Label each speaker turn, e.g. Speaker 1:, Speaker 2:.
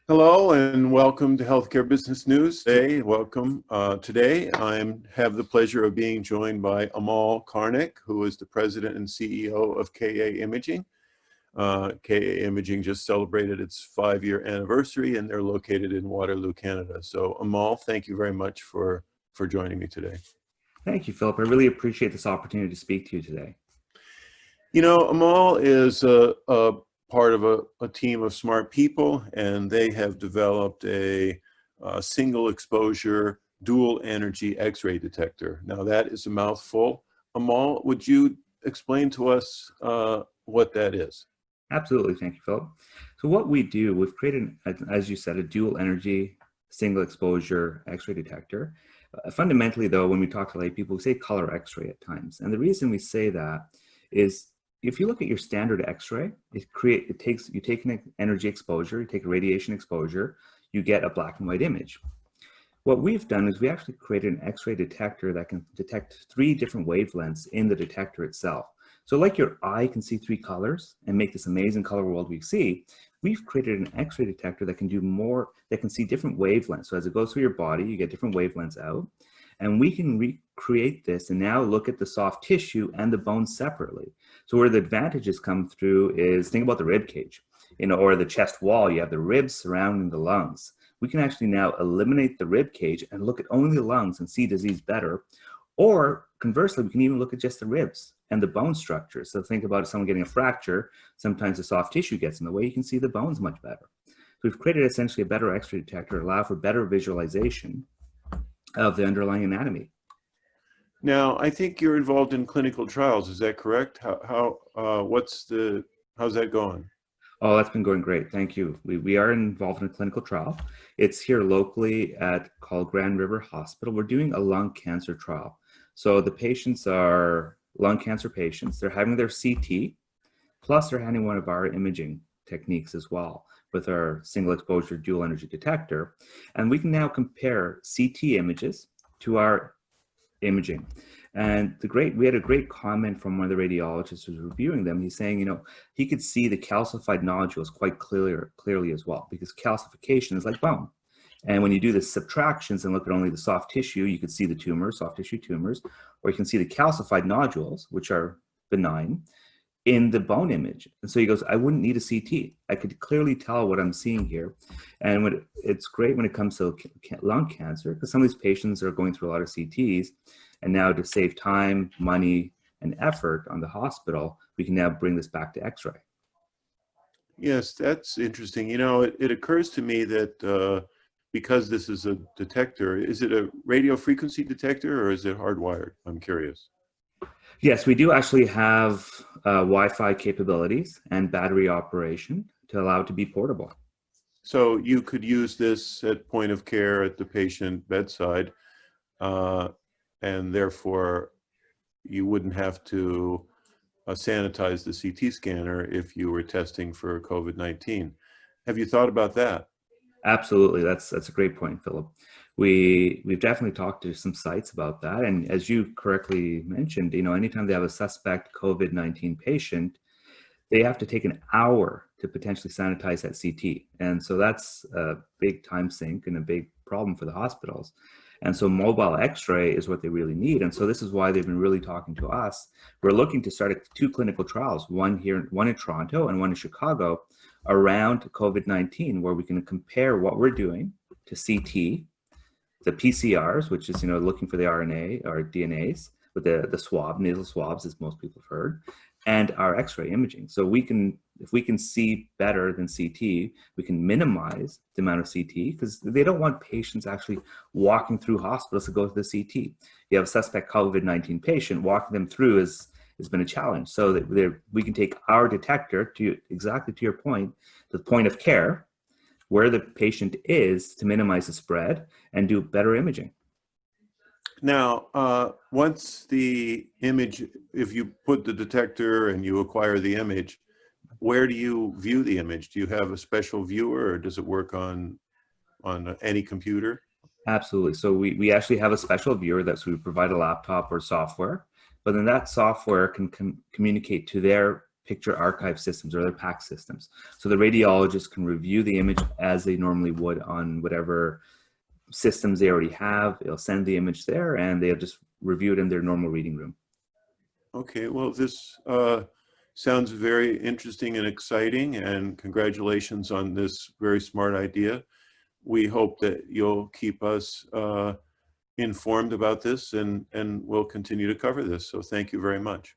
Speaker 1: Hello and welcome to Healthcare Business News today. Welcome. Today I have the pleasure of being joined by Amol Karnick, who is the president and CEO of KA Imaging. KA Imaging just celebrated its 5-year anniversary and they're located in Waterloo, Canada. So Amol, thank you very much for joining me today.
Speaker 2: Thank you, Philip. I really appreciate this opportunity to speak to you today.
Speaker 1: You know, Amol is a part of a team of smart people, and they have developed a single exposure dual energy X-ray detector. Now that is a mouthful. Amol, would you explain to us what that is?
Speaker 2: Absolutely. Thank you, Philip. So what we do, we've created, as you said, a dual energy single exposure X-ray detector. Fundamentally, though, when we talk to lay people, we say color X-ray at times. And the reason we say that is if you look at your standard X-ray, you take an energy exposure, you take a radiation exposure, you get a black and white image. What we've done is we actually created an X-ray detector that can detect 3 different wavelengths in the detector itself. So like your eye can see 3 colors and make this amazing color world we see, we've created an X-ray detector that can do more, that can see different wavelengths. So as it goes through your body, you get different wavelengths out. And we can recreate this and now look at the soft tissue and the bone separately. So where the advantages come through is, think about the rib cage, or the chest wall. You have the ribs surrounding the lungs. We can actually now eliminate the rib cage and look at only the lungs and see disease better. Or conversely, we can even look at just the ribs and the bone structure. So think about someone getting a fracture, sometimes the soft tissue gets in the way, you can see the bones much better. So we've created essentially a better X-ray detector to allow for better visualization of the underlying anatomy.
Speaker 1: Now, I think you're involved in clinical trials. Is that correct? How's that going?
Speaker 2: Oh, that's been going great. Thank you. We are involved in a clinical trial. It's here locally called Grand River Hospital. We're doing a lung cancer trial. So the patients are lung cancer patients. They're having their CT, plus they're having one of our imaging techniques as well with our single exposure dual energy detector. And we can now compare CT images to our imaging. And we had a great comment from one of the radiologists who was reviewing them. He's saying, he could see the calcified nodules quite clearly as well, because calcification is like bone. And when you do the subtractions and look at only the soft tissue, you could see the tumors, soft tissue tumors, or you can see the calcified nodules, which are benign, in the bone image. And so he goes, I wouldn't need a CT. I could clearly tell what I'm seeing here. And it's great when it comes to lung cancer, because some of these patients are going through a lot of CTs. And now to save time, money, and effort on the hospital, we can now bring this back to X-ray.
Speaker 1: Yes, that's interesting. It occurs to me that because this is a detector, is it a radio frequency detector or is it hardwired? I'm curious.
Speaker 2: Yes, we do actually have Wi-Fi capabilities and battery operation to allow it to be portable.
Speaker 1: So you could use this at point of care at the patient bedside, and therefore you wouldn't have to sanitize the CT scanner if you were testing for COVID-19. Have you thought about that?
Speaker 2: Absolutely, that's a great point, Philip. We've definitely talked to some sites about that, and as you correctly mentioned, anytime they have a suspect COVID-19 patient, they have to take an hour to potentially sanitize that CT, and so that's a big time sink and a big problem for the hospitals. And so mobile X-ray is what they really need, and so this is why they've been really talking to us. We're looking to start 2 clinical trials, one in Toronto and one in Chicago, around COVID-19, where we can compare what we're doing to CT, the PCRs, which is looking for the RNA or DNAs with the swab, nasal swabs, as most people have heard, and our X-ray imaging. So if we can see better than CT, we can minimize the amount of CT, because they don't want patients actually walking through hospitals to go to the CT. You have a suspect COVID-19 patient, walking them through has been a challenge. So that we can take our detector exactly to your point, to the point of care, where the patient is, to minimize the spread and do better imaging.
Speaker 1: Now, once the image, if you put the detector and you acquire the image, where do you view the image? Do you have a special viewer, or does it work on any computer?
Speaker 2: Absolutely. So we actually have a special viewer we provide a laptop or software, but then that software can communicate to their picture archive systems or other PACS systems. So the radiologist can review the image as they normally would on whatever systems they already have. They'll send the image there and they'll just review it in their normal reading room.
Speaker 1: Okay, well, this sounds very interesting and exciting, and congratulations on this very smart idea. We hope that you'll keep us informed about this, and we'll continue to cover this. So thank you very much.